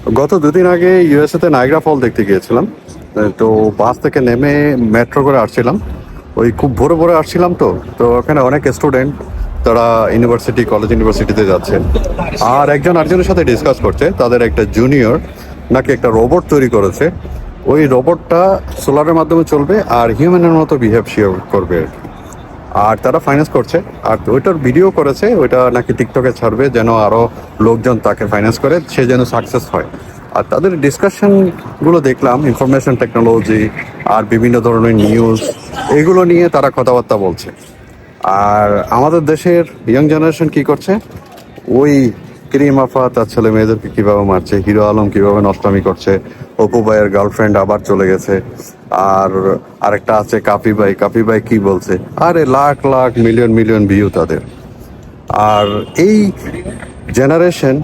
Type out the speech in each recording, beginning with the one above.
গত দুদিন আগে ইউএসএ তে নায়াগ্রা ফল দেখতে গিয়েছিলাম। তো বাস থেকে নেমে মেট্রো করে আসছিলাম। ওই খুব ভোরে ভোরে আসছিলাম। তো ওখানে অনেক স্টুডেন্ট, তারা ইউনিভার্সিটিতে যাচ্ছে। আর একজন আরেকজনের সাথে ডিসকাস করছে, তাদের একটা জুনিয়র নাকি একটা রোবট তৈরি করেছে। ওই রোবটটা সোলারের মাধ্যমে চলবে আর হিউম্যানের মতো বিহেভ করবে আর কি। আর তারা ফাইন্যান্স করছে, আর ওইটার ভিডিও করেছে, ওইটা নাকি টিকটকে ছাড়বে যেন আরো লোকজন তাকে ফাইন্যান্স করে, সে যেন সাকসেস হয়। আর তাদের ডিসকাশনগুলো দেখলাম, ইনফরমেশন টেকনোলজি আর বিভিন্ন ধরনের নিউজ, এগুলো নিয়ে তারা কথাবার্তা বলছে। আর আমাদের দেশের ইয়াং জেনারেশন কি করছে, ওই ক্রিম আফা তার ছেলে মেয়েদেরকে কিভাবে মারছে, হিরো আলম কিভাবে নষ্টামি করছে, অপু ভাইয়ের গার্লফ্রেন্ড আবার চলে গেছে। আর আরেকটা আছে কাপি ভাই কি বলছে, আরে lakh lakh million million view তাদের। আর এই জেনারেশন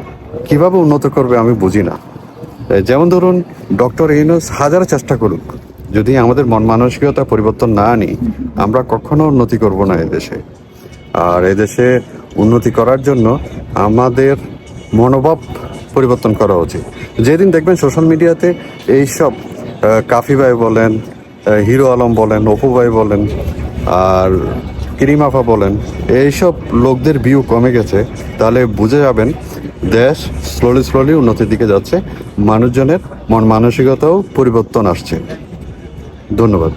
কিভাবে উন্নত করবে আমি বুঝি না। যেমন ধরুন, ডক্টর ইউনূস হাজার চেষ্টা করুক, যদি আমাদের মন মানসিকতা পরিবর্তন না আনি, আমরা কখনো উন্নতি করব না এদেশে। আর এদেশে উন্নতি করার জন্য আমাদের মনোভাব পরিবর্তন করা উচিত। যেদিন দেখবেন সোশ্যাল মিডিয়াতে এইসব কাফি ভাই বলেন, হিরো আলম বলেন, অপু ভাই বলেন, আর কিরিমাফা বলেন, এইসব লোকদের ভিউ কমে গেছে, তাহলে বুঝে যাবেন দেশ স্লোলি উন্নতির দিকে যাচ্ছে, মানুষজনের মন মানসিকতাও পরিবর্তন আসছে। ধন্যবাদ।